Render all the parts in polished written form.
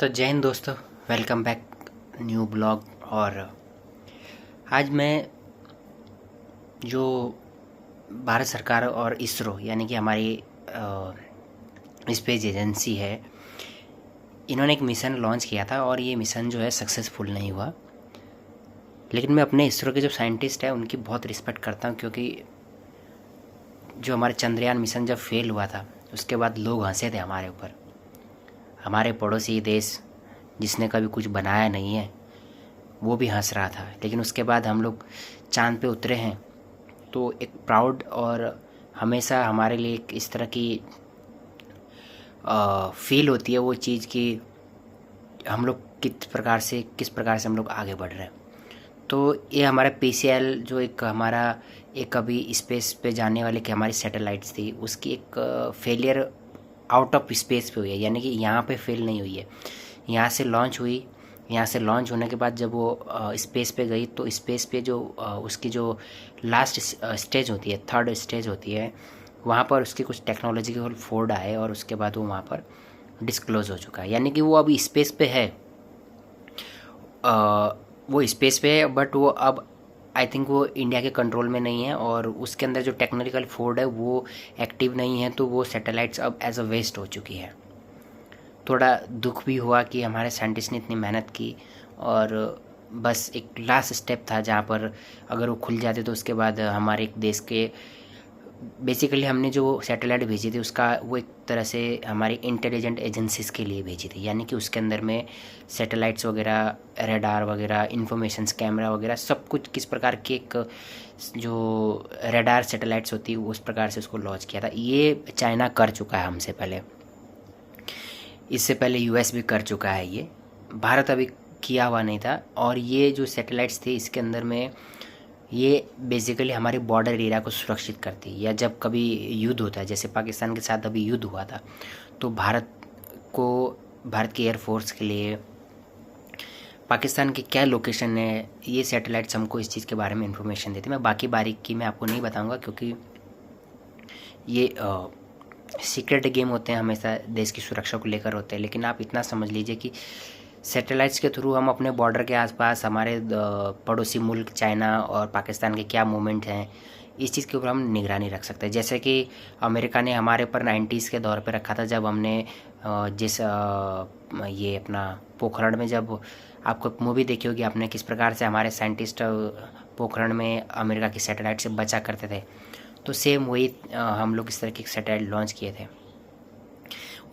तो जय हिंद दोस्तों, वेलकम बैक न्यू ब्लॉग। और आज मैं जो भारत सरकार और इसरो यानी कि हमारी स्पेस एजेंसी है, इन्होंने एक मिशन लॉन्च किया था और ये मिशन जो है सक्सेसफुल नहीं हुआ। लेकिन मैं अपने इसरो के जो साइंटिस्ट हैं उनकी बहुत रिस्पेक्ट करता हूँ, क्योंकि जो हमारे चंद्रयान मिशन जब फेल हुआ था उसके बाद लोग हंसे थे हमारे ऊपर। हमारे पड़ोसी देश जिसने कभी कुछ बनाया नहीं है वो भी हंस रहा था, लेकिन उसके बाद हम लोग चांद पे उतरे हैं। तो एक प्राउड और हमेशा हमारे लिए एक इस तरह की फील होती है वो चीज़ कि हम लोग किस प्रकार से हम लोग आगे बढ़ रहे हैं। तो ये हमारा PCL जो एक हमारा एक अभी स्पेस पे जाने वाले की हमारी सैटेलाइट्स थी, उसकी एक फेलियर आउट ऑफ स्पेस पे हुई है, यानी कि यहाँ पे फेल नहीं हुई है। यहाँ से लॉन्च हुई, यहाँ से लॉन्च होने के बाद जब वो स्पेस पे गई तो स्पेस पे जो उसकी जो लास्ट स्टेज होती है, थर्ड स्टेज होती है, वहाँ पर उसकी कुछ टेक्नोलॉजिकल फोल्ड आए और उसके बाद वो वहाँ पर डिस्क्लोज हो चुका है। यानी कि वो अभी स्पेस पे है, वो स्पेस पे है, बट वो अब आई थिंक वो इंडिया के कंट्रोल में नहीं है और उसके अंदर जो टेक्नोलॉजिकल फोल्ड है वो एक्टिव नहीं है। तो वो सैटेलाइट्स अब एज अ वेस्ट हो चुकी है। थोड़ा दुख भी हुआ कि हमारे साइंटिस्ट ने इतनी मेहनत की और बस एक लास्ट स्टेप था जहाँ पर अगर वो खुल जाते तो उसके बाद हमारे एक देश के बेसिकली हमने जो सैटेलाइट भेजी थी उसका वो एक तरह से हमारी इंटेलिजेंट एजेंसीज के लिए भेजी थी, यानी कि उसके अंदर में सैटेलाइट्स वगैरह, रेडार वगैरह, इंफॉर्मेशंस, कैमरा वगैरह सब कुछ किस प्रकार के एक जो रेडार सैटेलाइट्स होती है उस प्रकार से उसको लॉन्च किया था। ये चाइना कर चुका है हमसे पहले, इससे पहले US भी कर चुका है, ये भारत अभी किया हुआ नहीं था। और ये जो सैटेलाइट्स थे इसके अंदर में ये बेसिकली हमारे बॉर्डर एरिया को सुरक्षित करती है, या जब कभी युद्ध होता है, जैसे पाकिस्तान के साथ अभी युद्ध हुआ था, तो भारत की एयरफोर्स के लिए पाकिस्तान की क्या लोकेशन है, ये सैटेलाइट्स हमको इस चीज़ के बारे में इंफॉर्मेशन देते हैं। मैं बाकी बारीकी मैं आपको नहीं बताऊंगा क्योंकि ये सीक्रेट गेम होते हैं, हमेशा देश की सुरक्षा को लेकर होते हैं। लेकिन आप इतना समझ लीजिए कि सैटेलाइट्स के थ्रू हम अपने बॉर्डर के आसपास हमारे पड़ोसी मुल्क चाइना और पाकिस्तान के क्या मूवमेंट हैं, इस चीज़ के ऊपर हम निगरानी रख सकते हैं। जैसे कि अमेरिका ने हमारे ऊपर 90s के दौर पे रखा था, जब हमने ये अपना पोखरण में, जब आपको मूवी देखी होगी आपने, किस प्रकार से हमारे साइंटिस्ट पोखरण में अमेरिका की सैटेलाइट से बचा करते थे। तो सेम वही हम लोग इस तरह की सैटेलाइट लॉन्च किए थे।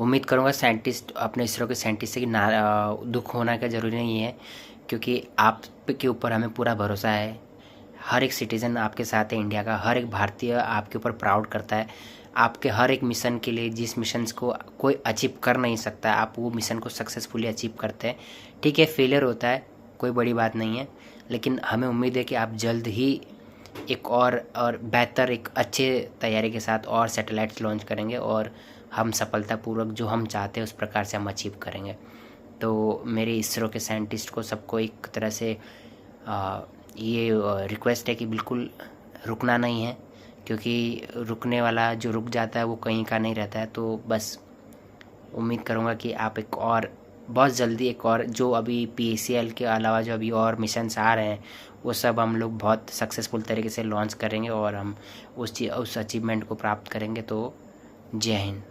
उम्मीद करूँगा साइंटिस्ट, अपने इसरो के साइंटिस्ट से कि दुख होना का ज़रूरी नहीं है, क्योंकि आप के ऊपर हमें पूरा भरोसा है। हर एक सिटीज़न आपके साथ है, इंडिया का हर एक भारतीय आपके ऊपर प्राउड करता है। आपके हर एक मिशन के लिए, जिस मिशन को कोई अचीव कर नहीं सकता, आप वो मिशन को सक्सेसफुली अचीव करते हैं। ठीक है, फेलियर होता है, कोई बड़ी बात नहीं है, लेकिन हमें उम्मीद है कि आप जल्द ही एक और बेहतर, एक अच्छे तैयारी के साथ और सैटेलाइट्स लॉन्च करेंगे और हम सफलतापूर्वक जो हम चाहते हैं उस प्रकार से हम अचीव करेंगे। तो मेरे इसरो के साइंटिस्ट को सबको एक तरह से ये रिक्वेस्ट है कि बिल्कुल रुकना नहीं है, क्योंकि रुकने वाला जो रुक जाता है वो कहीं का नहीं रहता है। तो बस उम्मीद करूँगा कि आप एक और बहुत जल्दी एक और जो अभी PCL के अलावा जो अभी और मिशंस आ रहे हैं वो सब हम लोग बहुत सक्सेसफुल तरीके से लॉन्च करेंगे और हम उस अचीवमेंट को प्राप्त करेंगे। तो जय हिंद।